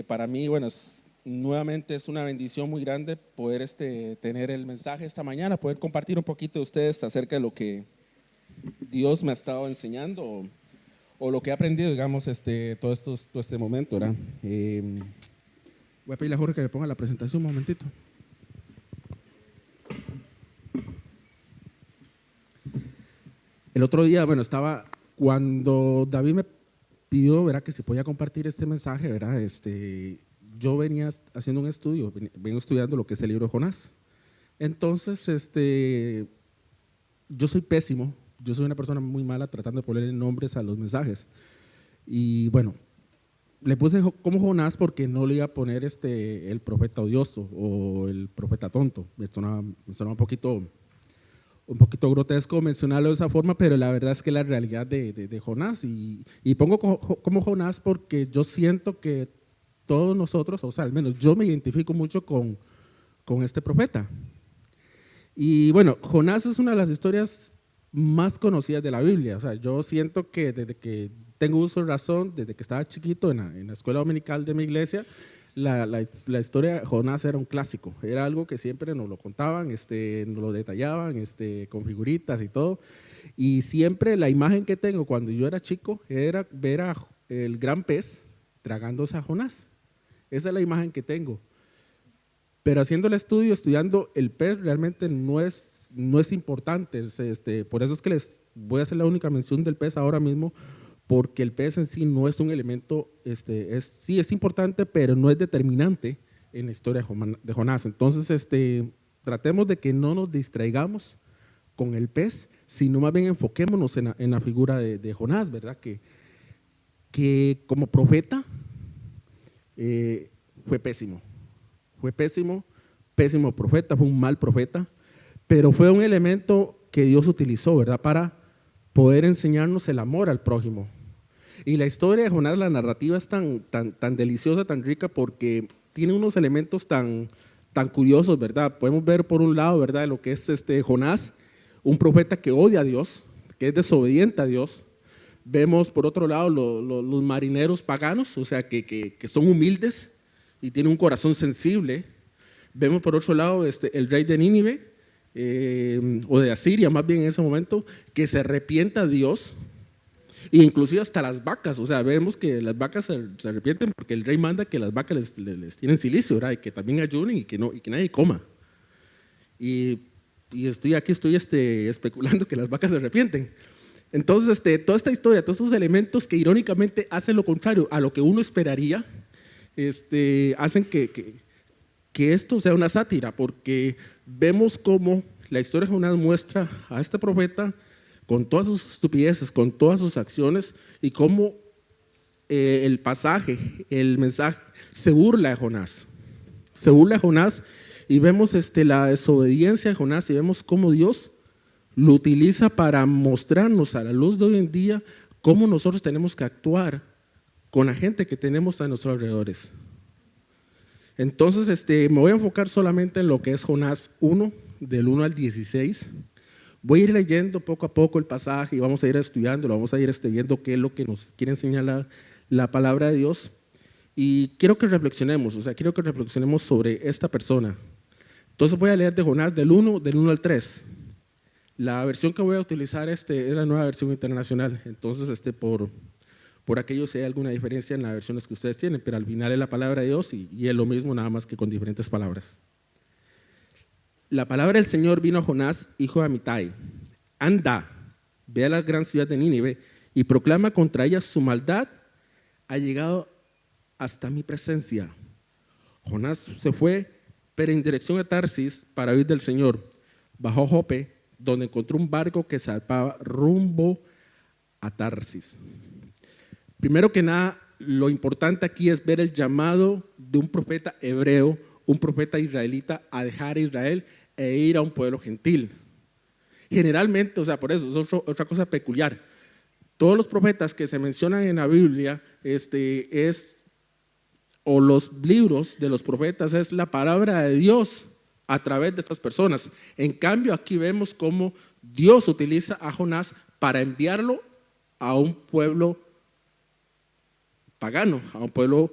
Para mí, bueno, nuevamente es una bendición muy grande poder tener el mensaje esta mañana, poder compartir un poquito de ustedes acerca de lo que Dios me ha estado enseñando o lo que he aprendido, digamos, todo este momento, ¿verdad? Voy a pedirle a Jorge que me ponga la presentación un momentito. El otro día, bueno, cuando David me pidió, ¿verdad?, que se podía compartir este mensaje, ¿verdad? Yo venía haciendo un estudio, vengo estudiando lo que es el libro de Jonás. Entonces, yo soy pésimo, yo soy una persona muy mala tratando de ponerle nombres a los mensajes. Y bueno, le puse como Jonás porque no le iba a poner el profeta odioso o el profeta tonto. Me sonaba un poquito grotesco mencionarlo de esa forma, pero la verdad es que la realidad de Jonás, y pongo como Jonás porque yo siento que todos nosotros, o sea, al menos yo me identifico mucho con este profeta. Y bueno, Jonás es una de las historias más conocidas de la Biblia. O sea, yo siento que desde que tengo uso de razón, desde que estaba chiquito en la escuela dominical de mi iglesia, la historia de Jonás era un clásico, era algo que siempre nos lo contaban, nos lo detallaban, con figuritas y todo. Y siempre la imagen que tengo cuando yo era chico era ver a el gran pez tragándose a Jonás. Esa es la imagen que tengo. Pero haciendo el estudio, estudiando el pez, realmente no es importante. Por eso es que les voy a hacer la única mención del pez ahora mismo, porque el pez en sí no es un elemento, sí es importante, pero no es determinante en la historia de Jonás. Entonces, tratemos de que no nos distraigamos con el pez, sino más bien enfoquémonos en la figura de Jonás, ¿verdad? Que como profeta fue pésimo. Fue pésimo profeta, fue un mal profeta, pero fue un elemento que Dios utilizó, ¿verdad?, para poder enseñarnos el amor al prójimo. Y la historia de Jonás, la narrativa es tan deliciosa, tan rica, porque tiene unos elementos tan curiosos, ¿verdad? Podemos ver por un lado, ¿verdad?, lo que es Jonás, un profeta que odia a Dios, que es desobediente a Dios. Vemos por otro lado los marineros paganos, o sea, que son humildes y tienen un corazón sensible. Vemos por otro lado el rey de Nínive, o de Asiria más bien en ese momento, que se arrepienta a Dios, e inclusive hasta las vacas. O sea, vemos que las vacas se arrepienten porque el rey manda que las vacas les tienen silicio, ¿verdad?, y que también ayunen y que nadie coma. Y estoy especulando que las vacas se arrepienten. Entonces, toda esta historia, todos esos elementos que irónicamente hacen lo contrario a lo que uno esperaría, hacen que esto sea una sátira, porque vemos cómo la historia de Jonás muestra a este profeta con todas sus estupideces, con todas sus acciones, y cómo el pasaje, el mensaje, se burla de Jonás. Se burla de Jonás, y vemos la desobediencia de Jonás, y vemos cómo Dios lo utiliza para mostrarnos a la luz de hoy en día cómo nosotros tenemos que actuar con la gente que tenemos a nuestros alrededores. Entonces, me voy a enfocar solamente en lo que es Jonás 1, del 1 al 16. Voy a ir leyendo poco a poco el pasaje y vamos a ir estudiando, vamos a ir viendo qué es lo que nos quiere enseñar la palabra de Dios. Y quiero que reflexionemos, quiero que reflexionemos sobre esta persona. Entonces voy a leer de Jonás del 1 al 3. La versión que voy a utilizar es la nueva versión internacional. Entonces, por aquello si hay alguna diferencia en las versiones que ustedes tienen, pero al final es la palabra de Dios y es lo mismo, nada más que con diferentes palabras. La palabra del Señor vino a Jonás, hijo de Amitai. Anda, ve a la gran ciudad de Nínive y proclama contra ella su maldad. Ha llegado hasta mi presencia. Jonás se fue, pero en dirección a Tarsis para huir del Señor. Bajó a Jope, donde encontró un barco que zarpaba rumbo a Tarsis. Primero que nada, lo importante aquí es ver el llamado de un profeta hebreo, un profeta israelita, a dejar a Israel e ir a un pueblo gentil. Generalmente, por eso es otra cosa peculiar. Todos los profetas que se mencionan en la Biblia, o los libros de los profetas, es la palabra de Dios a través de estas personas. En cambio, aquí vemos cómo Dios utiliza a Jonás para enviarlo a un pueblo pagano, a un pueblo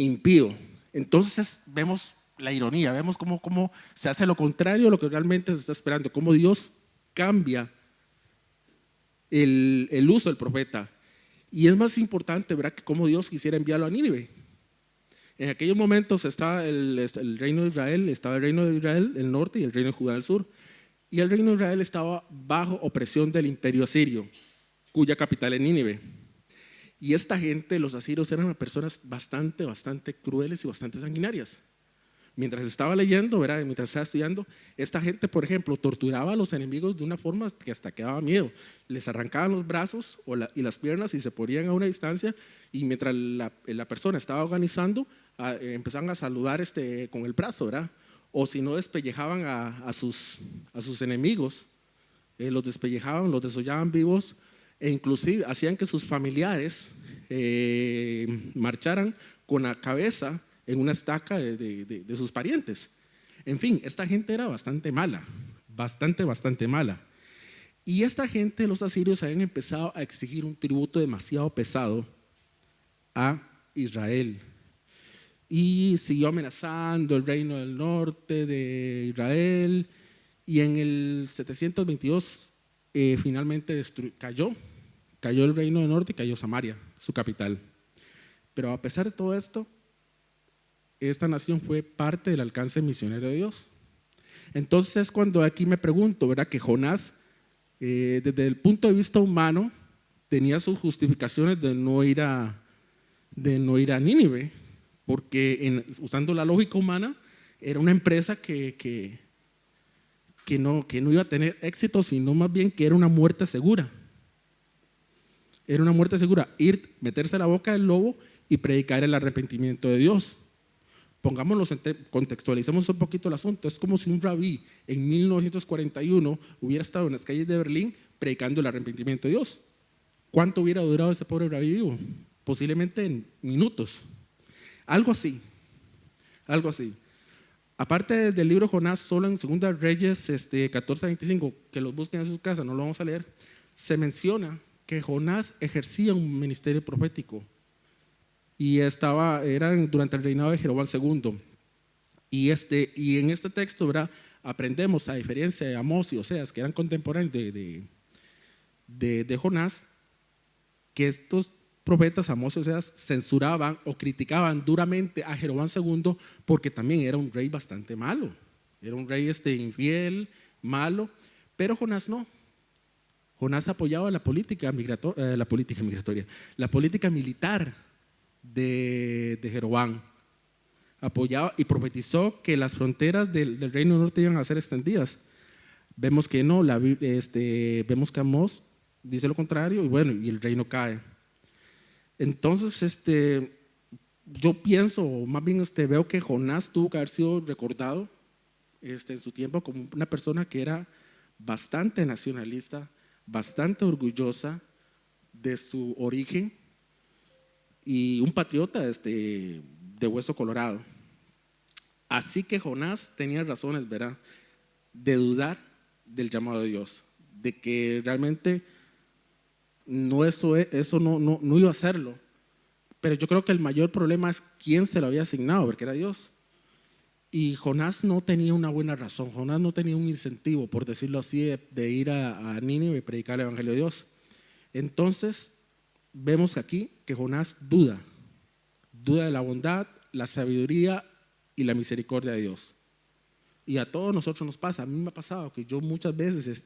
impío. Entonces vemos la ironía, vemos cómo se hace lo contrario a lo que realmente se está esperando, cómo Dios cambia el uso del profeta. Y es más importante, ¿verdad?, que cómo Dios quisiera enviarlo a Nínive. En aquellos momentos estaba el reino de Israel, estaba el reino de Israel del norte y el reino de Judá del sur. Y el reino de Israel estaba bajo opresión del imperio asirio, cuya capital es Nínive. Y esta gente, los asirios, eran personas bastante crueles y bastante sanguinarias. Mientras estaba leyendo, ¿verdad?, mientras estaba estudiando, esta gente, por ejemplo, torturaba a los enemigos de una forma que hasta que daba miedo. Les arrancaban los brazos y las piernas y se ponían a una distancia, y mientras la persona estaba organizando, empezaban a saludar con el brazo, ¿verdad? O si no, despellejaban a sus enemigos, los despellejaban, los desollaban vivos, e inclusive hacían que sus familiares marcharan con la cabeza en una estaca de sus parientes. En fin, esta gente era bastante mala, bastante mala. Y esta gente, los asirios, habían empezado a exigir un tributo demasiado pesado a Israel. Y siguió amenazando el reino del norte de Israel, y en el 722 finalmente cayó el reino del norte y cayó Samaria, su capital. Pero a pesar de todo esto, esta nación fue parte del alcance misionero de Dios. Entonces, cuando aquí me pregunto, ¿verdad?, que Jonás, desde el punto de vista humano, tenía sus justificaciones de no ir a Nínive, porque usando la lógica humana, era una empresa que no iba a tener éxito, sino más bien que era una muerte segura. Era una muerte segura, meterse a la boca del lobo y predicar el arrepentimiento de Dios. Pongámoslo, contextualicemos un poquito el asunto. Es como si un rabí en 1941 hubiera estado en las calles de Berlín predicando el arrepentimiento de Dios. ¿Cuánto hubiera durado ese pobre rabí vivo? Posiblemente en minutos. Algo así. Aparte del libro Jonás, solo en 2 Reyes 14:25, que los busquen en sus casas, no lo vamos a leer, se menciona que Jonás ejercía un ministerio profético. Y era durante el reinado de Jeroboam II. Y en este texto, ¿verdad?, aprendemos, a diferencia de Amós y Oseas, que eran contemporáneos de Jonás, que estos profetas, Amós y Oseas, censuraban o criticaban duramente a Jeroboam II, porque también era un rey bastante malo. Era un rey infiel, malo, pero Jonás no. Jonás apoyaba la política migratoria, la política militar de Jeroboam. Apoyaba y profetizó que las fronteras del reino norte iban a ser extendidas. Vemos que no, vemos que Amós dice lo contrario, y el reino cae. Entonces, yo pienso, o más bien veo que Jonás tuvo que haber sido recordado en su tiempo como una persona que era bastante nacionalista, bastante orgullosa de su origen, y un patriota de hueso colorado. Así que Jonás tenía razones, ¿verdad?, de dudar del llamado de Dios, de que realmente eso no iba a hacerlo. Pero yo creo que el mayor problema es quién se lo había asignado, porque era Dios. Y Jonás no tenía una buena razón, Jonás no tenía un incentivo, por decirlo así, de ir a Nínive y predicar el evangelio de Dios. Entonces, vemos aquí que Jonás duda de la bondad, la sabiduría y la misericordia de Dios. Y a todos nosotros nos pasa. A mí me ha pasado que yo muchas veces,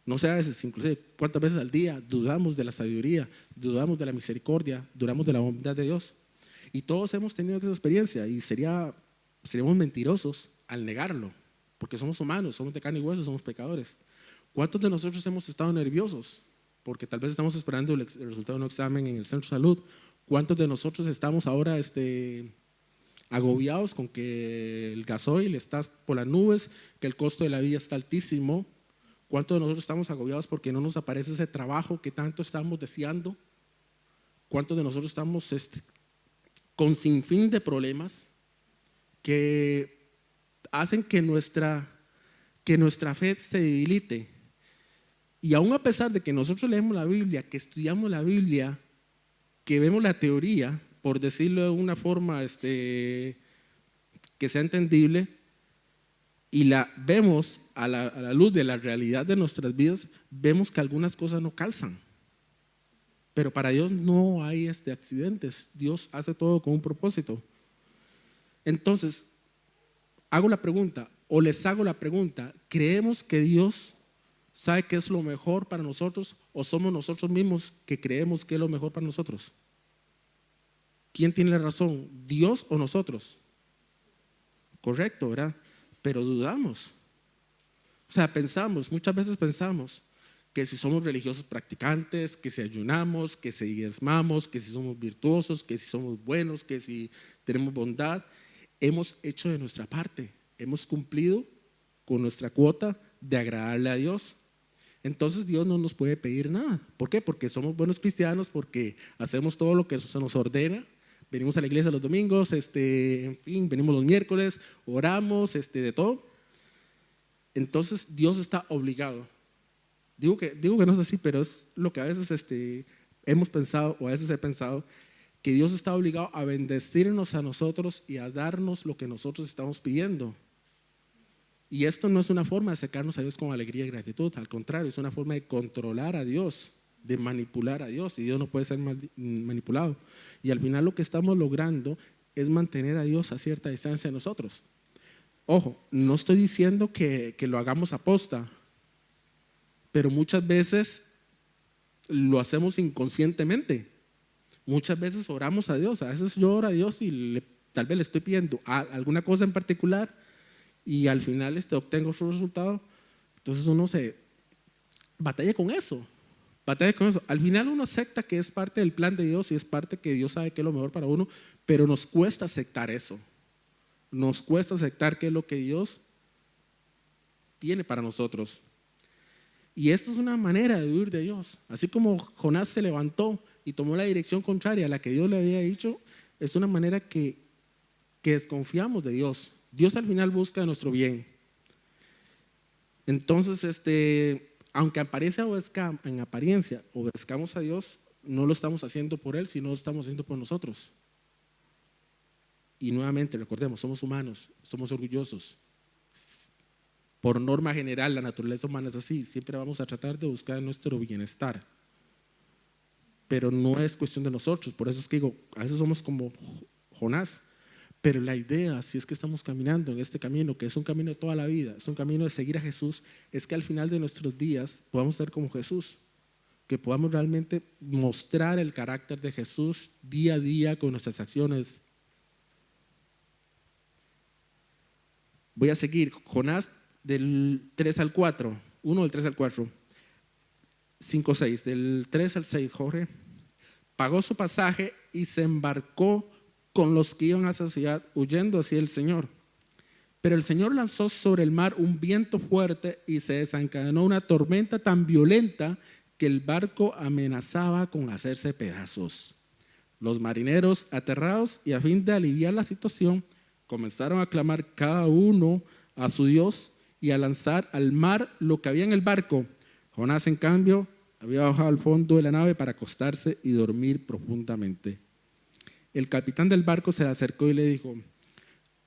no sé, a veces, inclusive cuántas veces al día, dudamos de la sabiduría, dudamos de la misericordia, dudamos de la bondad de Dios. Y todos hemos tenido esa experiencia, y seríamos mentirosos al negarlo, porque somos humanos, somos de carne y hueso, somos pecadores. ¿Cuántos de nosotros hemos estado nerviosos porque tal vez estamos esperando el resultado de un examen en el centro de salud? ¿Cuántos de nosotros estamos ahora agobiados con que el gasoil está por las nubes, que el costo de la vida está altísimo? ¿Cuántos de nosotros estamos agobiados porque no nos aparece ese trabajo que tanto estamos deseando? ¿Cuántos de nosotros estamos con sinfín de problemas que hacen que nuestra fe se debilite? Y aún a pesar de que nosotros leemos la Biblia, que estudiamos la Biblia, que vemos la teoría, por decirlo de una forma que sea entendible, y la vemos a la luz de la realidad de nuestras vidas, vemos que algunas cosas no calzan. Pero para Dios no hay accidentes. Dios hace todo con un propósito. Entonces, hago la pregunta, o les hago la pregunta: ¿creemos que Dios sabe qué es lo mejor para nosotros, o somos nosotros mismos que creemos que es lo mejor para nosotros? ¿Quién tiene la razón, Dios o nosotros? Correcto, ¿verdad? Pero dudamos. O sea, muchas veces pensamos que si somos religiosos practicantes, que si ayunamos, que si diezmamos, que si somos virtuosos, que si somos buenos, que si tenemos bondad, hemos hecho de nuestra parte, hemos cumplido con nuestra cuota de agradarle a Dios. Entonces Dios no nos puede pedir nada. ¿Por qué? Porque somos buenos cristianos, porque hacemos todo lo que se nos ordena. Venimos a la iglesia los domingos, en fin, venimos los miércoles, oramos, de todo. Entonces Dios está obligado. Digo que no es así, pero es lo que a veces hemos pensado, o a veces he pensado, que Dios está obligado a bendecirnos a nosotros y a darnos lo que nosotros estamos pidiendo. Y esto no es una forma de acercarnos a Dios con alegría y gratitud, al contrario, es una forma de controlar a Dios, de manipular a Dios, y Dios no puede ser manipulado. Y al final lo que estamos logrando es mantener a Dios a cierta distancia de nosotros. Ojo, no estoy diciendo que lo hagamos a posta, pero muchas veces lo hacemos inconscientemente. Muchas veces oramos a Dios, a veces yo oro a Dios y tal vez le estoy pidiendo alguna cosa en particular, y al final obtengo su resultado. Entonces uno se batalla con eso. Al final uno acepta que es parte del plan de Dios y es parte que Dios sabe que es lo mejor para uno, pero nos cuesta aceptar eso. Nos cuesta aceptar que es lo que Dios tiene para nosotros. Y esto es una manera de huir de Dios. Así como Jonás se levantó y tomó la dirección contraria a la que Dios le había dicho, es una manera que desconfiamos de Dios. Dios al final busca nuestro bien. Entonces, aunque en apariencia obedezcamos a Dios, no lo estamos haciendo por Él, sino lo estamos haciendo por nosotros. Y nuevamente, recordemos, somos humanos, somos orgullosos. Por norma general, la naturaleza humana es así, siempre vamos a tratar de buscar nuestro bienestar. Pero no es cuestión de nosotros, por eso es que digo, a veces somos como Jonás. Pero la idea, si es que estamos caminando en este camino, que es un camino de toda la vida, es un camino de seguir a Jesús, es que al final de nuestros días podamos ser como Jesús, que podamos realmente mostrar el carácter de Jesús día a día con nuestras acciones. Voy a seguir, Jonás del 3 al 4, 1 del 3 al 4, 5, 6, del 3 al 6, Jorge, pagó su pasaje y se embarcó con los que iban a esa ciudad, huyendo hacia el Señor. Pero el Señor lanzó sobre el mar un viento fuerte y se desencadenó una tormenta tan violenta que el barco amenazaba con hacerse pedazos. Los marineros, aterrados y a fin de aliviar la situación, comenzaron a clamar cada uno a su Dios y a lanzar al mar lo que había en el barco. Jonás, en cambio, había bajado al fondo de la nave para acostarse y dormir profundamente. El capitán del barco se le acercó y le dijo: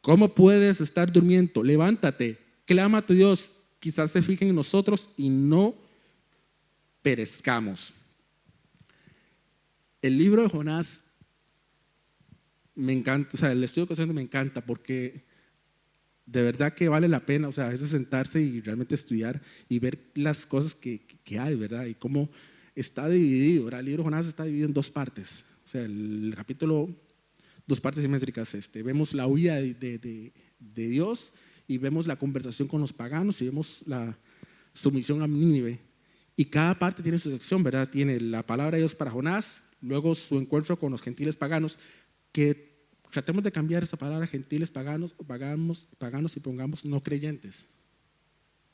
¿cómo puedes estar durmiendo? Levántate, clama a tu Dios, quizás se fije en nosotros y no perezcamos. El libro de Jonás me encanta, o sea, el estudio que estoy haciendo me encanta porque de verdad que vale la pena, o sea, a veces sentarse y realmente estudiar y ver las cosas que hay, ¿verdad? Y cómo está dividido, ¿verdad? El libro de Jonás está dividido en dos partes. O sea, el capítulo, dos partes simétricas. Vemos la huida de Dios y vemos la conversación con los paganos y vemos la sumisión a Nínive. Y cada parte tiene su sección, ¿verdad? Tiene la palabra de Dios para Jonás, luego su encuentro con los gentiles paganos, que tratemos de cambiar esa palabra gentiles paganos y pongamos no creyentes.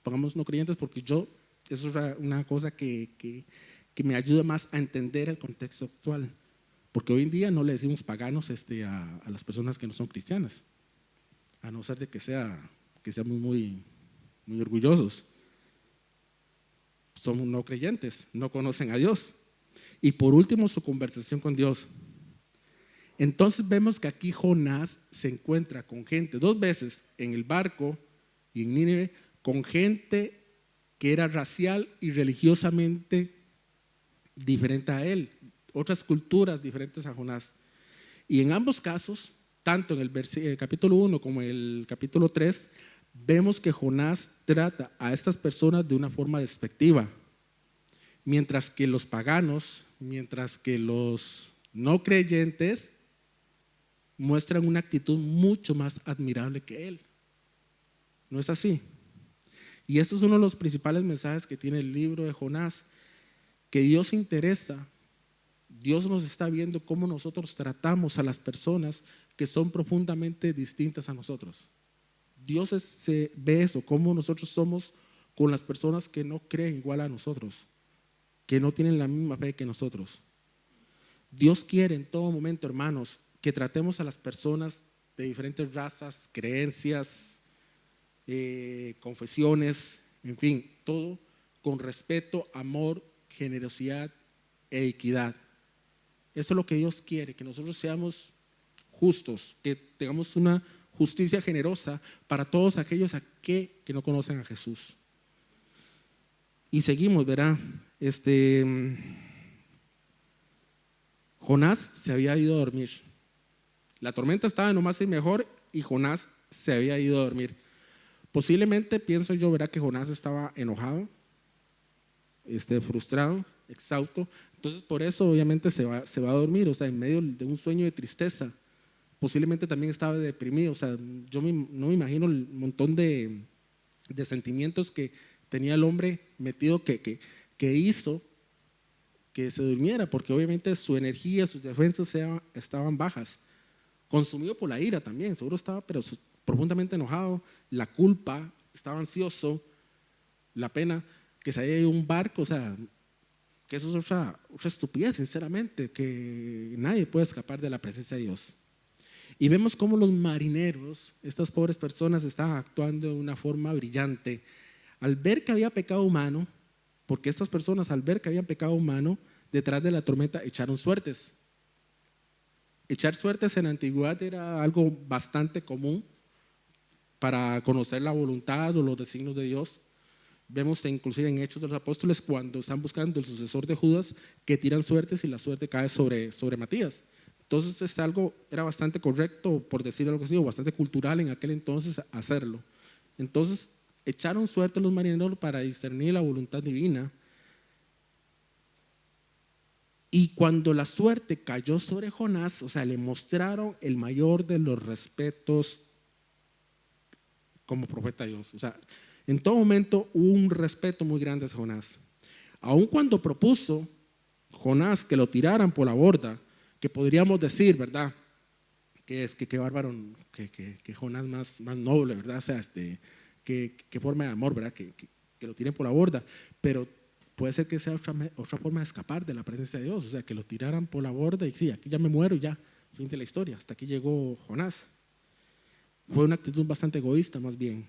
Pongamos no creyentes porque eso es una cosa que me ayuda más a entender el contexto actual. Porque hoy en día no le decimos paganos a las personas que no son cristianas, a no ser de que sean muy orgullosos. Son no creyentes, no conocen a Dios. Y por último, su conversación con Dios. Entonces vemos que aquí Jonás se encuentra con gente 2 veces en el barco y en Nínive, con gente que era racial y religiosamente diferente a él, otras culturas diferentes a Jonás. Y en ambos casos, tanto en el capítulo 1 como en el capítulo 3, vemos que Jonás trata a estas personas de una forma despectiva, mientras que los paganos, mientras que los no creyentes muestran una actitud mucho más admirable que él. ¿No es así? Y esto es uno de los principales mensajes que tiene el libro de Jonás, que Dios se interesa, Dios nos está viendo cómo nosotros tratamos a las personas que son profundamente distintas a nosotros. Dios se ve eso, cómo nosotros somos con las personas que no creen igual a nosotros, que no tienen la misma fe que nosotros. Dios quiere en todo momento, hermanos, que tratemos a las personas de diferentes razas, creencias, confesiones, en fin, todo con respeto, amor, generosidad e equidad. Eso es lo que Dios quiere, que nosotros seamos justos, que tengamos una justicia generosa para todos aquellos que no conocen a Jesús. Y seguimos, ¿verdad? Jonás se había ido a dormir. La tormenta estaba en lo más y mejor y Jonás se había ido a dormir. Posiblemente, pienso yo, ¿verdad?, que Jonás estaba enojado, frustrado, exhausto. Entonces, por eso obviamente se va a dormir, o sea, en medio de un sueño de tristeza. Posiblemente también estaba deprimido, o sea, yo no me imagino el montón de sentimientos que tenía el hombre metido que hizo que se durmiera, porque obviamente su energía, sus defensas estaban bajas. Consumido por la ira también, seguro estaba pero profundamente enojado, la culpa, estaba ansioso, la pena, que se haya ido un barco, o sea, que eso es otra estupidez, sinceramente, que nadie puede escapar de la presencia de Dios. Y vemos cómo los marineros, estas pobres personas, estaban actuando de una forma brillante. Al ver que había pecado humano, porque estas personas al ver que había pecado humano, detrás de la tormenta echaron suertes. Echar suertes en la antigüedad era algo bastante común para conocer la voluntad o los designios de Dios. Vemos inclusive en Hechos de los Apóstoles cuando están buscando el sucesor de Judas que tiran suertes y la suerte cae sobre Matías. Entonces era bastante correcto, por decir algo así, o bastante cultural en aquel entonces hacerlo. Entonces echaron suerte los marineros para discernir la voluntad divina. Y cuando la suerte cayó sobre Jonás, o sea, le mostraron el mayor de los respetos como profeta de Dios. O sea, en todo momento hubo un respeto muy grande a Jonás. Aun cuando propuso Jonás que lo tiraran por la borda, que podríamos decir, ¿verdad? Que bárbaro, que Jonás más noble, ¿verdad? O sea, que forma de amor, ¿verdad? Que lo tiren por la borda. Pero puede ser que sea otra forma de escapar de la presencia de Dios, o sea, que lo tiraran por la borda y sí, aquí ya me muero y ya, fin de la historia, hasta aquí llegó Jonás. Fue una actitud bastante egoísta más bien.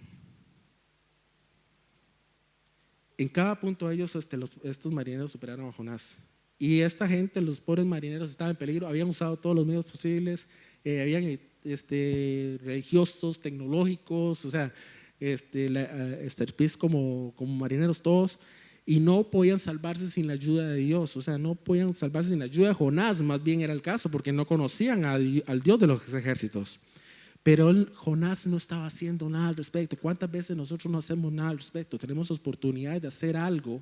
En cada punto de ellos, estos marineros superaron a Jonás. Y esta gente, los pobres marineros, estaban en peligro, habían usado todos los medios posibles, habían religiosos, tecnológicos, o sea, como marineros todos, y no podían salvarse sin la ayuda de Dios, o sea, no podían salvarse sin la ayuda de Jonás, más bien era el caso, porque no conocían al Dios de los ejércitos. Pero Jonás no estaba haciendo nada al respecto. ¿Cuántas veces nosotros no hacemos nada al respecto? Tenemos oportunidad de hacer algo,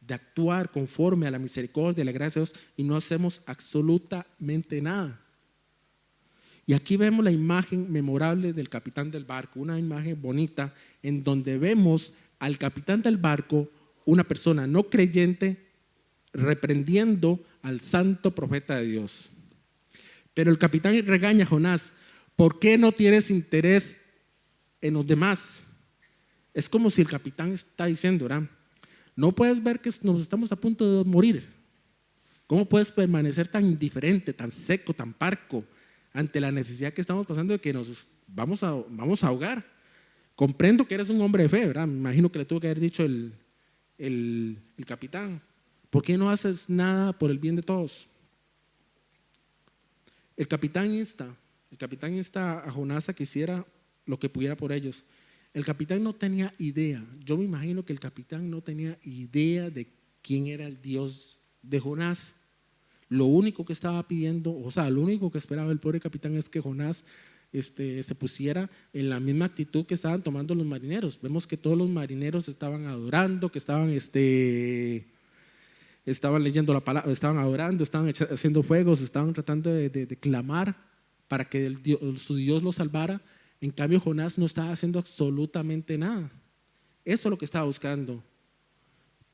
de actuar conforme a la misericordia y la gracia de Dios y no hacemos absolutamente nada. Y aquí vemos la imagen memorable del capitán del barco, una imagen bonita en donde vemos al capitán del barco, una persona no creyente, reprendiendo al santo profeta de Dios. Pero el capitán regaña a Jonás: ¿por qué no tienes interés en los demás? Es como si el capitán está diciendo, ¿verdad? No puedes ver que nos estamos a punto de morir. ¿Cómo puedes permanecer tan indiferente, tan seco, tan parco ante la necesidad que estamos pasando de que nos vamos a ahogar? Comprendo que eres un hombre de fe, ¿verdad? Me imagino que le tuvo que haber dicho el capitán. ¿Por qué no haces nada por el bien de todos? El capitán insta a Jonás a que hiciera lo que pudiera por ellos. El capitán no tenía idea, yo me imagino que el capitán no tenía idea de quién era el Dios de Jonás. Lo único que estaba pidiendo, o sea, lo único que esperaba el pobre capitán es que Jonás se pusiera en la misma actitud que estaban tomando los marineros. Vemos que todos los marineros estaban adorando, que estaban leyendo la palabra, estaban adorando, estaban haciendo fuegos, estaban tratando de clamar para que su Dios los salvara. En cambio, Jonás no estaba haciendo absolutamente nada. Eso es lo que estaba buscando.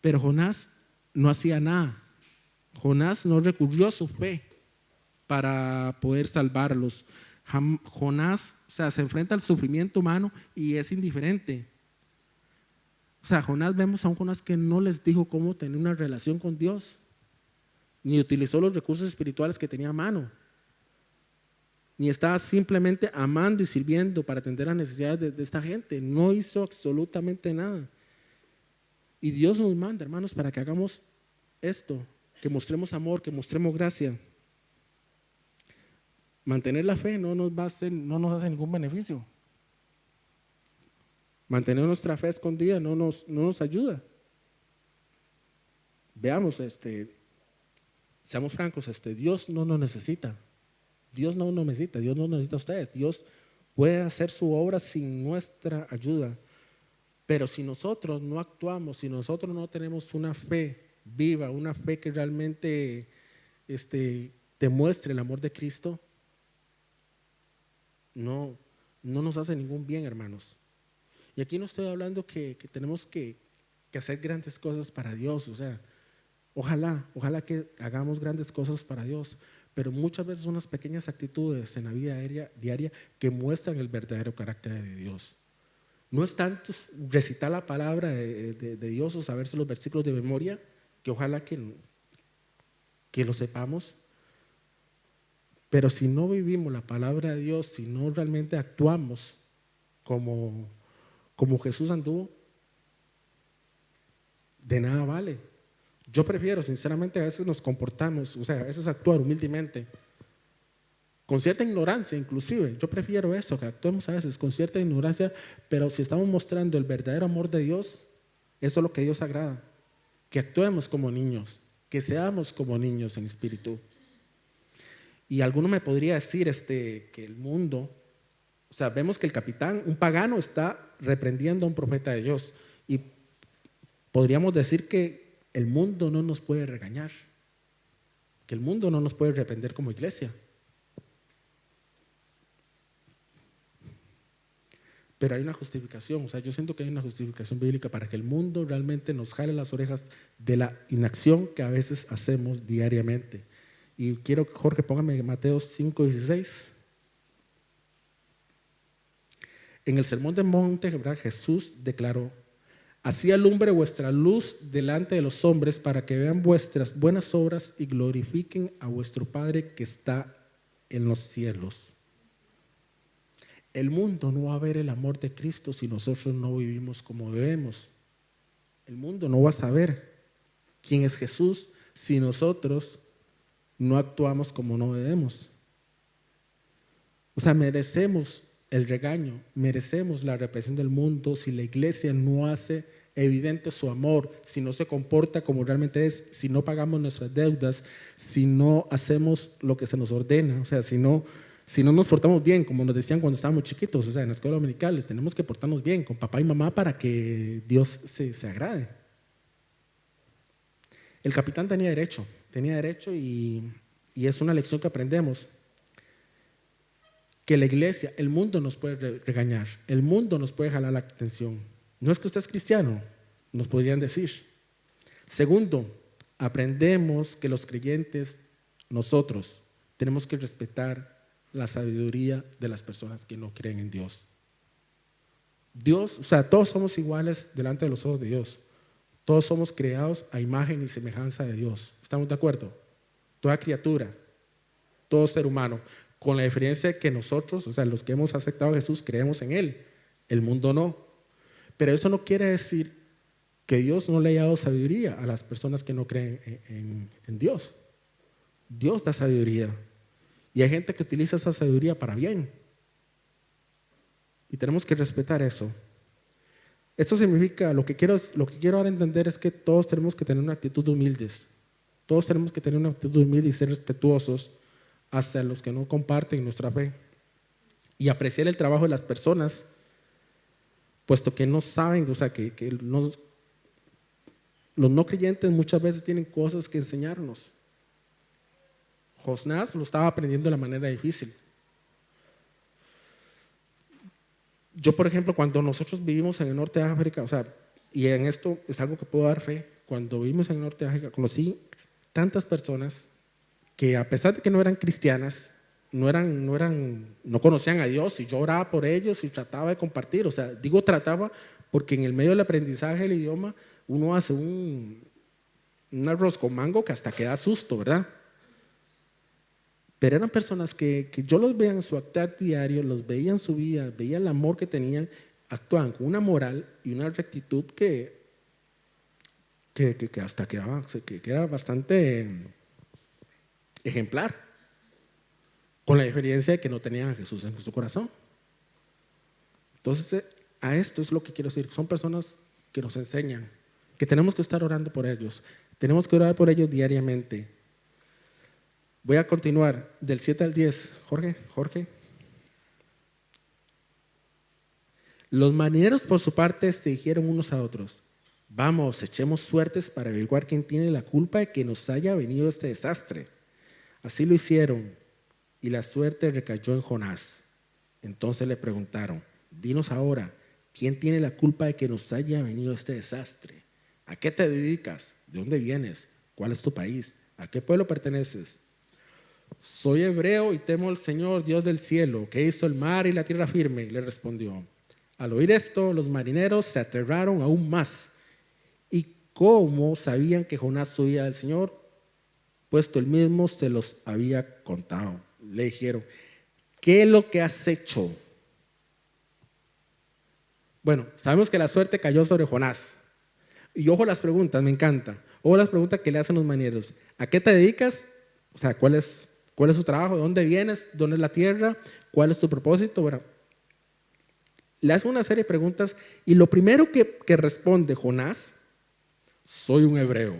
Pero Jonás no hacía nada. Jonás no recurrió a su fe para poder salvarlos. Jonás, o sea, se enfrenta al sufrimiento humano y es indiferente. O sea, vemos a un Jonás que no les dijo cómo tener una relación con Dios, ni utilizó los recursos espirituales que tenía a mano, ni estaba simplemente amando y sirviendo para atender las necesidades de esta gente. No hizo absolutamente nada. Y Dios nos manda, hermanos, para que hagamos esto, que mostremos amor, que mostremos gracia. Mantener la fe no nos hace ningún beneficio. Mantener nuestra fe escondida no nos ayuda. Veamos, seamos francos, Dios no nos necesita. Dios no nos necesita, Dios no necesita a ustedes. Dios puede hacer su obra sin nuestra ayuda. Pero si nosotros no actuamos, si nosotros no tenemos una fe viva, una fe que realmente demuestre el amor de Cristo, no nos hace ningún bien, hermanos. Y aquí no estoy hablando que tenemos que hacer grandes cosas para Dios, o sea, ojalá que hagamos grandes cosas para Dios, pero muchas veces son unas pequeñas actitudes en la vida diaria que muestran el verdadero carácter de Dios. No es tanto recitar la palabra de Dios o saberse los versículos de memoria, que ojalá que lo sepamos, pero si no vivimos la palabra de Dios, si no realmente actuamos como Jesús anduvo, de nada vale. Yo prefiero, sinceramente, a veces nos comportamos, o sea, a veces actuar humildemente, con cierta ignorancia inclusive. Yo prefiero eso, que actuemos a veces con cierta ignorancia, pero si estamos mostrando el verdadero amor de Dios, eso es lo que Dios agrada, que actuemos como niños, que seamos como niños en espíritu. Y alguno me podría decir que el mundo, o sea, vemos que el capitán, un pagano, está reprendiendo a un profeta de Dios, y podríamos decir que el mundo no nos puede regañar, que el mundo no nos puede reprender como iglesia. Pero hay una justificación, o sea, yo siento que hay una justificación bíblica para que el mundo realmente nos jale las orejas de la inacción que a veces hacemos diariamente. Y quiero, Jorge, póngame Mateo 5:16. En el Sermón del Monte, ¿verdad?, Jesús declaró: así alumbre vuestra luz delante de los hombres, para que vean vuestras buenas obras y glorifiquen a vuestro Padre que está en los cielos. El mundo no va a ver el amor de Cristo si nosotros no vivimos como debemos. El mundo no va a saber quién es Jesús si nosotros no actuamos como no debemos. O sea, merecemos el regaño, merecemos la represión del mundo si la iglesia no hace evidente su amor, si no se comporta como realmente es, si no pagamos nuestras deudas, si no hacemos lo que se nos ordena, o sea, si no nos portamos bien, como nos decían cuando estábamos chiquitos, o sea, en la escuela dominical, tenemos que portarnos bien con papá y mamá para que Dios se agrade. El capitán tenía derecho y es una lección que aprendemos, que la iglesia, el mundo nos puede regañar, el mundo nos puede jalar la atención. No es que usted es cristiano, nos podrían decir. Segundo, aprendemos que los creyentes, nosotros, tenemos que respetar la sabiduría de las personas que no creen en Dios. Dios, o sea, todos somos iguales delante de los ojos de Dios. Todos somos creados a imagen y semejanza de Dios. ¿Estamos de acuerdo? Toda criatura, todo ser humano, con la diferencia de que nosotros, o sea, los que hemos aceptado a Jesús, creemos en Él. El mundo no. Pero eso no quiere decir que Dios no le haya dado sabiduría a las personas que no creen en Dios. Dios da sabiduría. Y hay gente que utiliza esa sabiduría para bien. Y tenemos que respetar eso. Esto significa, lo que quiero ahora entender es que todos tenemos que tener una actitud de humildes. Todos tenemos que tener una actitud humilde y ser respetuosos hasta los que no comparten nuestra fe. Y apreciar el trabajo de las personas, puesto que no saben, o sea, los no creyentes muchas veces tienen cosas que enseñarnos. Jonás lo estaba aprendiendo de la manera difícil. Yo, por ejemplo, cuando nosotros vivimos en el norte de África, o sea, y en esto es algo que puedo dar fe, cuando vivimos en el norte de África, conocí tantas personas que a pesar de que no eran cristianas, no conocían a Dios, y yo oraba por ellos y trataba de compartir. O sea, digo trataba porque en el medio del aprendizaje del idioma uno hace un arroz con mango que hasta que da susto, ¿verdad? Pero eran personas que yo los veía en su actuar diario, los veía en su vida, veía el amor que tenían, actuaban con una moral y una rectitud que hasta que era bastante ejemplar, con la diferencia de que no tenían a Jesús en su corazón. Entonces, a esto es lo que quiero decir. Son personas que nos enseñan, que tenemos que estar orando por ellos, tenemos que orar por ellos diariamente. Voy a continuar del 7 al 10. Jorge. Los marineros por su parte se dijeron unos a otros: vamos, echemos suertes para averiguar quién tiene la culpa de que nos haya venido este desastre. Así lo hicieron, y la suerte recayó en Jonás. Entonces le preguntaron: dinos ahora, ¿quién tiene la culpa de que nos haya venido este desastre? ¿A qué te dedicas? ¿De dónde vienes? ¿Cuál es tu país? ¿A qué pueblo perteneces? Soy hebreo y temo al Señor, Dios del cielo, que hizo el mar y la tierra firme, le respondió. Al oír esto, los marineros se aterraron aún más. ¿Y cómo sabían que Jonás huía del Señor? Puesto él mismo se los había contado. Le dijeron: ¿qué es lo que has hecho? Bueno, sabemos que la suerte cayó sobre Jonás. Y ojo las preguntas, me encanta. Ojo las preguntas que le hacen los marineros. ¿A qué te dedicas? O sea, ¿cuál es tu trabajo? ¿De dónde vienes? ¿Dónde es la tierra? ¿Cuál es tu propósito? Bueno, le hacen una serie de preguntas y lo primero que responde Jonás: soy un hebreo.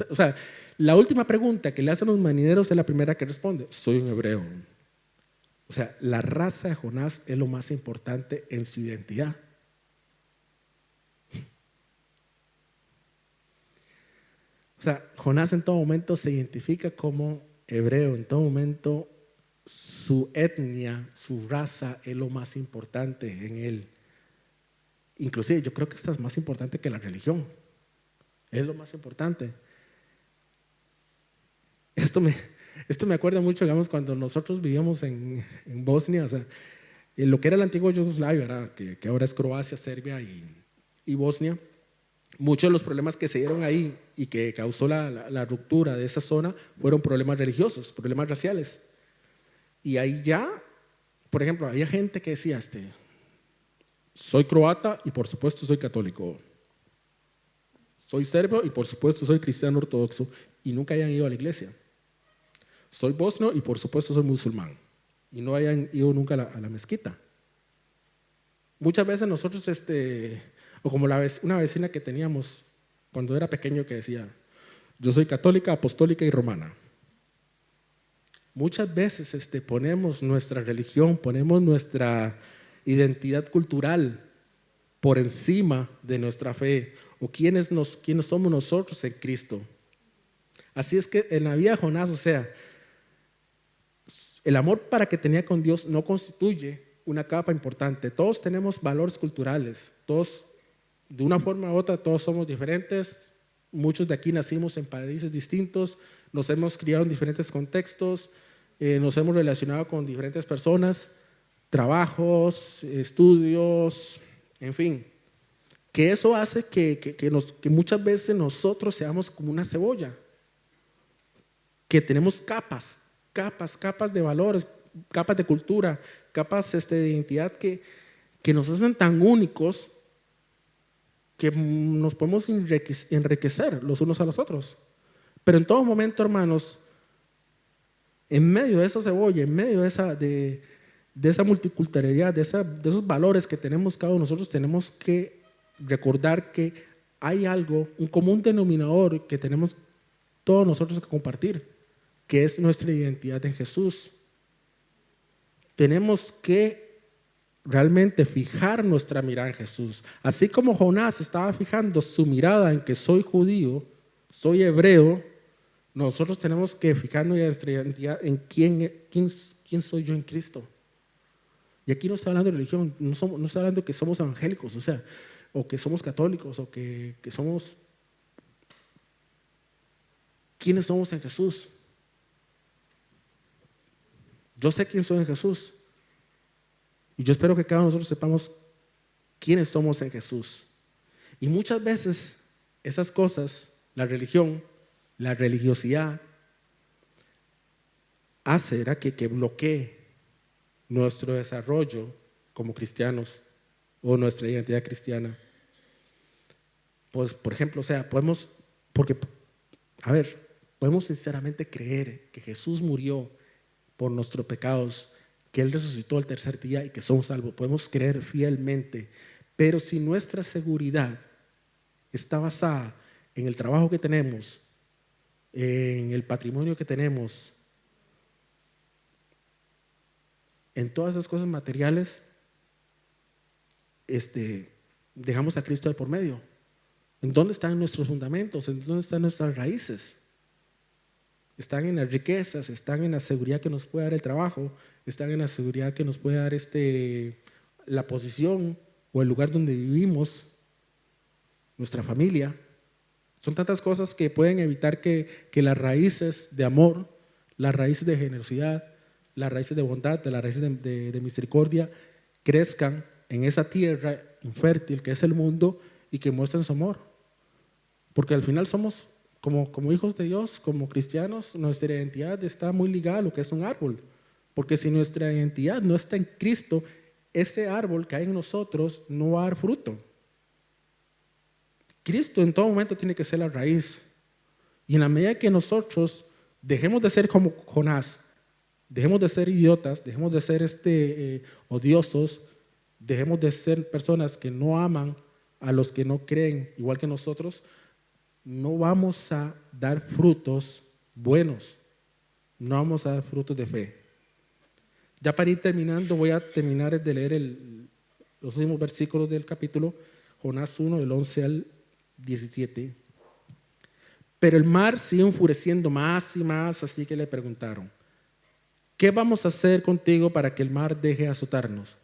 O sea, la última pregunta que le hacen los marineros es la primera que responde: soy un hebreo. O sea, la raza de Jonás es lo más importante en su identidad. O sea, Jonás en todo momento se identifica como hebreo, en todo momento su etnia, su raza es lo más importante en él. Inclusive yo creo que esta es más importante que la religión, es lo más importante. Esto me acuerda mucho, digamos, cuando nosotros vivíamos en Bosnia, o sea, en lo que era la antigua Yugoslavia, ¿verdad? Que ahora es Croacia, Serbia y Bosnia. Muchos de los problemas que se dieron ahí y que causó la ruptura de esa zona fueron problemas religiosos, problemas raciales. Y ahí ya, por ejemplo, había gente que decía: soy croata y por supuesto soy católico. Soy serbio y por supuesto soy cristiano ortodoxo y nunca hayan ido a la iglesia. Soy bosnio y por supuesto soy musulmán y no hayan ido nunca a la mezquita. Muchas veces nosotros, o como una vecina que teníamos cuando era pequeño que decía: yo soy católica, apostólica y romana. Muchas veces ponemos nuestra religión, ponemos nuestra identidad cultural por encima de nuestra fe, o quiénes somos nosotros en Cristo. Así es que en la vida de Jonás, o sea, el amor para que tenía con Dios no constituye una capa importante. Todos tenemos valores culturales, todos de una forma u otra, todos somos diferentes. Muchos de aquí nacimos en países distintos, nos hemos criado en diferentes contextos, nos hemos relacionado con diferentes personas, trabajos, estudios, en fin. Que eso hace que muchas veces nosotros seamos como una cebolla, que tenemos capas de valores, capas de cultura, capas de identidad que nos hacen tan únicos que nos podemos enriquecer los unos a los otros. Pero en todo momento, hermanos, en medio de esa cebolla, en medio de esa multiculturalidad, de esos valores que tenemos cada uno de nosotros, tenemos que recordar que hay algo, un común denominador que tenemos todos nosotros que compartir, que es nuestra identidad en Jesús. Tenemos que realmente fijar nuestra mirada en Jesús. Así como Jonás estaba fijando su mirada en que soy judío, soy hebreo, nosotros tenemos que fijar nuestra identidad en quién soy yo en Cristo. Y aquí no está hablando de religión, no está hablando que somos evangélicos, o que somos católicos, o que somos... ¿Quiénes somos en Jesús? Yo sé quién soy en Jesús. Y yo espero que cada uno de nosotros sepamos quiénes somos en Jesús. Y muchas veces esas cosas, la religión, la religiosidad, hace que bloquee nuestro desarrollo como cristianos o nuestra identidad cristiana. Pues, por ejemplo, podemos sinceramente creer que Jesús murió por nuestros pecados, que Él resucitó al tercer día y que somos salvos. Podemos creer fielmente, pero si nuestra seguridad está basada en el trabajo que tenemos, en el patrimonio que tenemos, en todas esas cosas materiales, dejamos a Cristo de por medio. ¿En dónde están nuestros fundamentos? ¿En dónde están nuestras raíces? Están en las riquezas, están en la seguridad que nos puede dar el trabajo, están en la seguridad que nos puede dar la posición o el lugar donde vivimos, nuestra familia. Son tantas cosas que pueden evitar que las raíces de amor, las raíces de generosidad, las raíces de bondad, las raíces de misericordia crezcan en esa tierra infértil que es el mundo y que muestren su amor. Porque al final somos, como hijos de Dios, como cristianos, nuestra identidad está muy ligada a lo que es un árbol. Porque si nuestra identidad no está en Cristo, ese árbol que hay en nosotros no va a dar fruto. Cristo en todo momento tiene que ser la raíz. Y en la medida que nosotros dejemos de ser como Jonás, dejemos de ser idiotas, dejemos de ser odiosos, dejemos de ser personas que no aman a los que no creen igual que nosotros, no vamos a dar frutos buenos, no vamos a dar frutos de fe. Ya para ir terminando, voy a terminar de leer los últimos versículos del capítulo, Jonás 1, del 11 al 17. Pero el mar sigue enfureciendo más y más, así que le preguntaron: ¿qué vamos a hacer contigo para que el mar deje de azotarnos?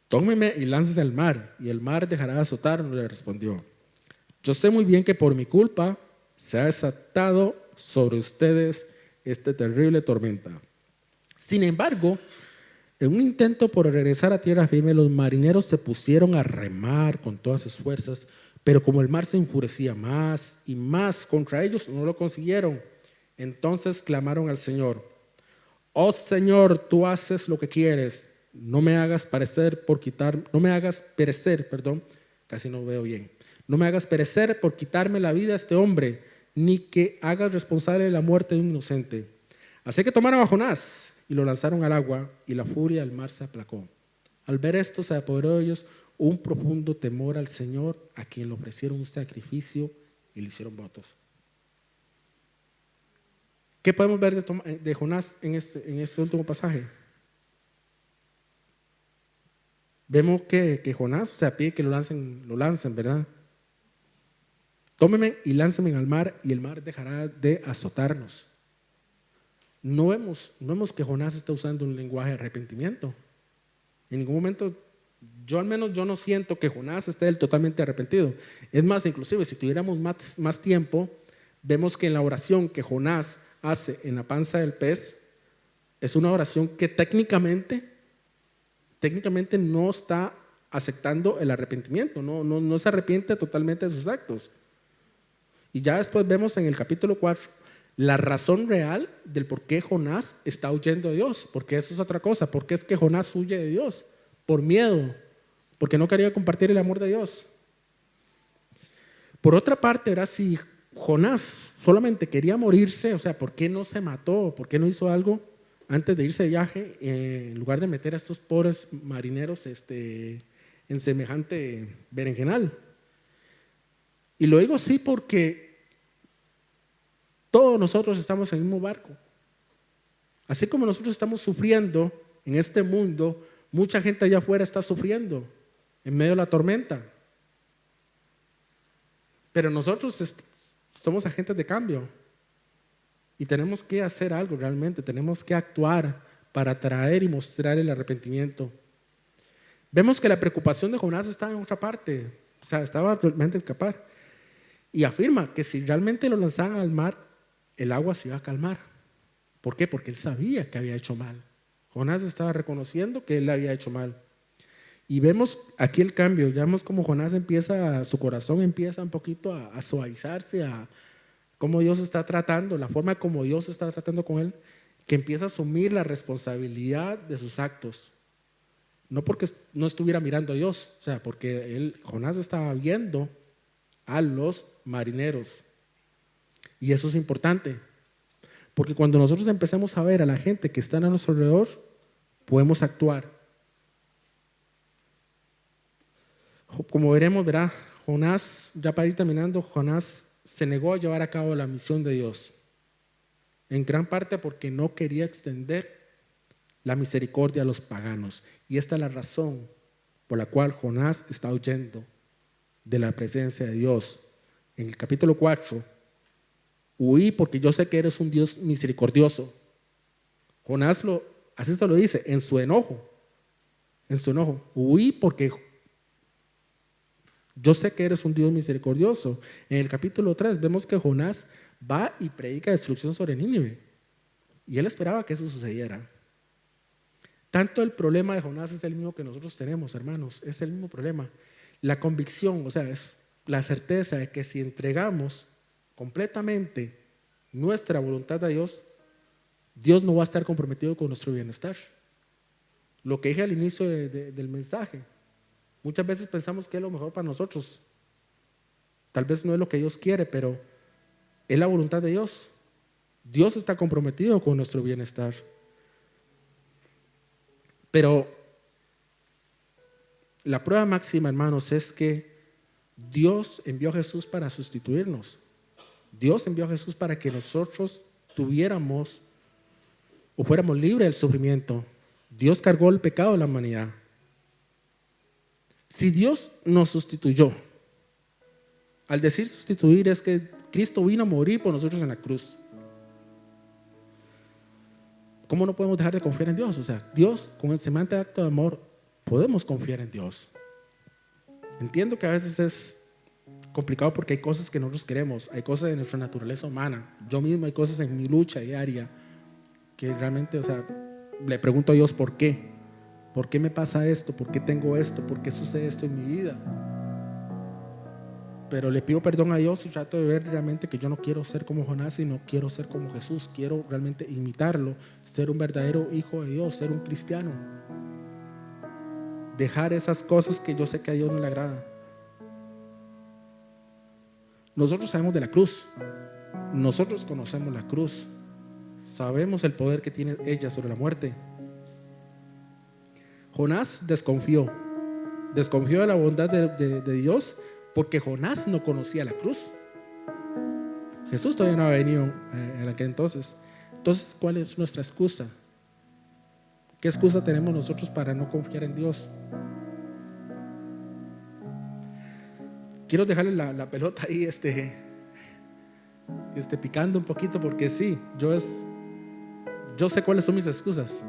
Tómeme y láncese al mar, y el mar dejará de azotarnos, le respondió. Yo sé muy bien que por mi culpa se ha desatado sobre ustedes esta terrible tormenta. Sin embargo, en un intento por regresar a tierra firme, los marineros se pusieron a remar con todas sus fuerzas, pero como el mar se enfurecía más y más contra ellos, no lo consiguieron. Entonces clamaron al Señor: oh Señor, tú haces lo que quieres, no me hagas perecer por quitarme la vida a este hombre, ni que hagas responsable de la muerte de un inocente. Así que tomaron a Jonás y lo lanzaron al agua, y la furia del mar se aplacó. Al ver esto se apoderó de ellos un profundo temor al Señor, a quien le ofrecieron un sacrificio y le hicieron votos. ¿Qué podemos ver de Jonás en este último pasaje? Vemos que Jonás, pide que lo lancen, ¿verdad? Tómenme y láncenme al mar, y el mar dejará de azotarnos. No vemos que Jonás está usando un lenguaje de arrepentimiento. En ningún momento, yo no siento que Jonás esté totalmente arrepentido. Es más, inclusive, si tuviéramos más tiempo, vemos que en la oración que Jonás hace en la panza del pez, es una oración que técnicamente no está aceptando el arrepentimiento, no se arrepiente totalmente de sus actos. Y ya después vemos en el capítulo 4 la razón real del por qué Jonás está huyendo de Dios, porque eso es otra cosa. ¿Por qué es que Jonás huye de Dios? Por miedo, porque no quería compartir el amor de Dios. Por otra parte, si Jonás solamente quería morirse, o sea, ¿por qué no se mató? ¿Por qué no hizo algo antes de irse de viaje? En lugar de meter a estos pobres marineros en semejante berenjenal. Y lo digo así porque todos nosotros estamos en el mismo barco. Así como nosotros estamos sufriendo en este mundo, mucha gente allá afuera está sufriendo en medio de la tormenta. Pero nosotros somos agentes de cambio y tenemos que hacer algo realmente, tenemos que actuar para traer y mostrar el arrepentimiento. Vemos que la preocupación de Jonás estaba en otra parte, o sea, estaba realmente escapar. Y afirma que si realmente lo lanzaban al mar, el agua se iba a calmar. ¿Por qué? Porque él sabía que había hecho mal. Jonás estaba reconociendo que él había hecho mal. Y vemos aquí el cambio, ya vemos cómo Jonás su corazón empieza un poquito a suavizarse, a cómo Dios está tratando, la forma como Dios está tratando con él, que empieza a asumir la responsabilidad de sus actos. No porque no estuviera mirando a Dios, o sea, porque Jonás estaba viendo a los marineros. Y eso es importante, porque cuando nosotros empecemos a ver a la gente que está a nuestro alrededor, podemos actuar. Como veremos, verá, Jonás, ya para ir terminando, Jonás se negó a llevar a cabo la misión de Dios, en gran parte porque no quería extender la misericordia a los paganos. Y esta es la razón por la cual Jonás está huyendo de la presencia de Dios. En el capítulo 4, huí porque yo sé que eres un Dios misericordioso. Jonás así se lo dice, en su enojo, huí porque yo sé que eres un Dios misericordioso. En el capítulo 3 vemos que Jonás va y predica destrucción sobre Nínive. Y él esperaba que eso sucediera. Tanto el problema de Jonás es el mismo que nosotros tenemos, hermanos. Es el mismo problema. La convicción, o sea, es la certeza de que si entregamos completamente nuestra voluntad a Dios, Dios no va a estar comprometido con nuestro bienestar. Lo que dije al inicio del mensaje. Muchas veces pensamos que es lo mejor para nosotros. Tal vez no es lo que Dios quiere, pero es la voluntad de Dios. Dios está comprometido con nuestro bienestar. Pero la prueba máxima, hermanos, es que Dios envió a Jesús para sustituirnos. Dios envió a Jesús para que nosotros tuviéramos o fuéramos libres del sufrimiento. Dios cargó el pecado de la humanidad. Si Dios nos sustituyó, al decir sustituir es que Cristo vino a morir por nosotros en la cruz. ¿Cómo no podemos dejar de confiar en Dios? O sea, Dios, con el semejante acto de amor, podemos confiar en Dios. Entiendo que a veces es complicado porque hay cosas que nosotros queremos, hay cosas de nuestra naturaleza humana. Yo mismo hay cosas en mi lucha diaria que realmente, o sea, le pregunto a Dios por qué. ¿Por qué me pasa esto? ¿Por qué tengo esto? ¿Por qué sucede esto en mi vida? Pero le pido perdón a Dios y trato de ver realmente que yo no quiero ser como Jonás, sino quiero ser como Jesús. Quiero realmente imitarlo, ser un verdadero hijo de Dios, ser un cristiano. Dejar esas cosas que yo sé que a Dios no le agrada. Nosotros sabemos de la cruz. Nosotros conocemos la cruz. Sabemos el poder que tiene ella sobre la muerte. Jonás desconfió de la bondad de Dios porque Jonás no conocía la cruz. Jesús todavía no había venido en aquel entonces. Entonces, ¿cuál es nuestra excusa? ¿Qué excusa tenemos nosotros para no confiar en Dios? Quiero dejarle la pelota ahí picando un poquito porque sí, yo sé cuáles son mis excusas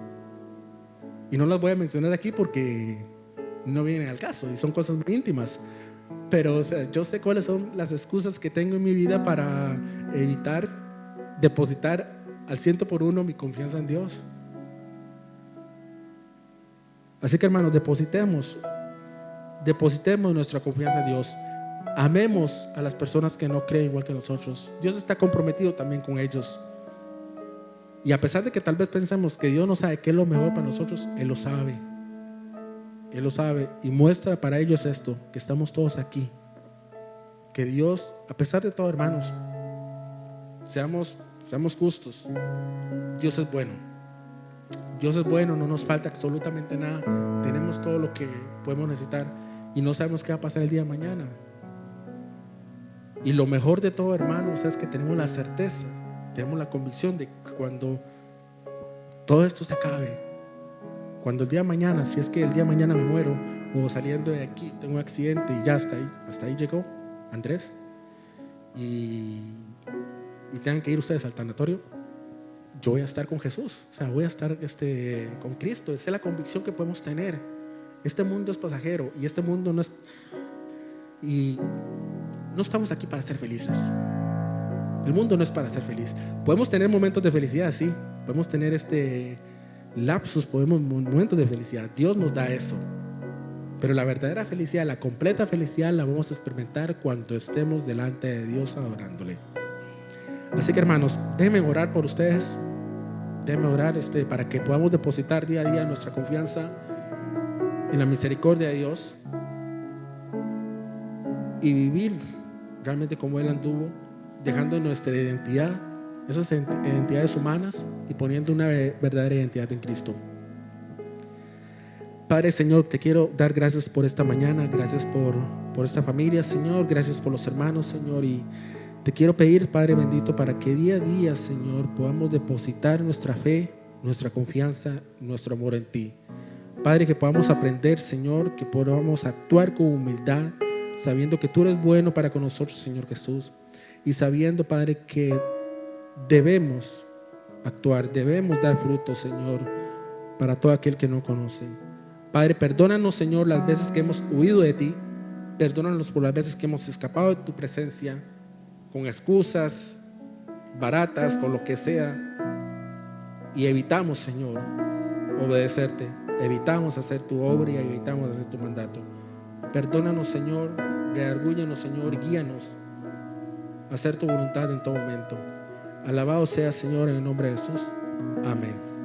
y no las voy a mencionar aquí porque no vienen al caso y son cosas muy íntimas, pero o sea, yo sé cuáles son las excusas que tengo en mi vida para evitar depositar al 100% mi confianza en Dios. Así que, hermanos, depositemos nuestra confianza en Dios. Amemos a las personas que no creen igual que nosotros. Dios está comprometido también con ellos. Y a pesar de que tal vez pensemos que Dios no sabe qué es lo mejor para nosotros, Él lo sabe. Él lo sabe y muestra para ellos esto, que estamos todos aquí. Que Dios, a pesar de todo, hermanos, Seamos justos. Dios es bueno. Dios es bueno, no nos falta absolutamente nada. Tenemos todo lo que podemos necesitar y no sabemos qué va a pasar el día de mañana. Y lo mejor de todo, hermanos, es que tenemos la certeza, tenemos la convicción de que cuando todo esto se acabe, cuando el día de mañana, si es que el día de mañana me muero o saliendo de aquí tengo un accidente y ya hasta ahí llegó Andrés y tengan que ir ustedes al tanatorio, yo voy a estar con Jesús, o sea, voy a estar con Cristo. Esa es la convicción que podemos tener. Este mundo es pasajero y este mundo no es, y no estamos aquí para ser felices. El mundo no es para ser feliz. Podemos tener momentos de felicidad, sí, podemos tener lapsus, momentos de felicidad. Dios nos da eso, pero la verdadera felicidad, la completa felicidad, la vamos a experimentar cuando estemos delante de Dios adorándole. Así que, hermanos, déjenme orar por ustedes. Déjenme orar para que podamos depositar día a día nuestra confianza en la misericordia de Dios y vivir realmente como Él anduvo, dejando nuestra identidad, esas identidades humanas, y poniendo una verdadera identidad en Cristo. Padre, Señor, te quiero dar gracias por esta mañana, gracias por esta familia, Señor, gracias por los hermanos, Señor, y te quiero pedir, Padre bendito, para que día a día, Señor, podamos depositar nuestra fe, nuestra confianza, nuestro amor en ti. Padre, que podamos aprender, Señor, que podamos actuar con humildad, sabiendo que tú eres bueno para con nosotros, Señor Jesús, y sabiendo, Padre, que debemos actuar, debemos dar fruto, Señor, para todo aquel que no conoce. Padre, perdónanos, Señor, las veces que hemos huido de ti, perdónanos por las veces que hemos escapado de tu presencia, con excusas baratas, con lo que sea, y evitamos, Señor, obedecerte, evitamos hacer tu obra y evitamos hacer tu mandato. Perdónanos, Señor, redargúyenos, Señor, guíanos a hacer tu voluntad en todo momento. Alabado sea, Señor, en el nombre de Jesús. Amén.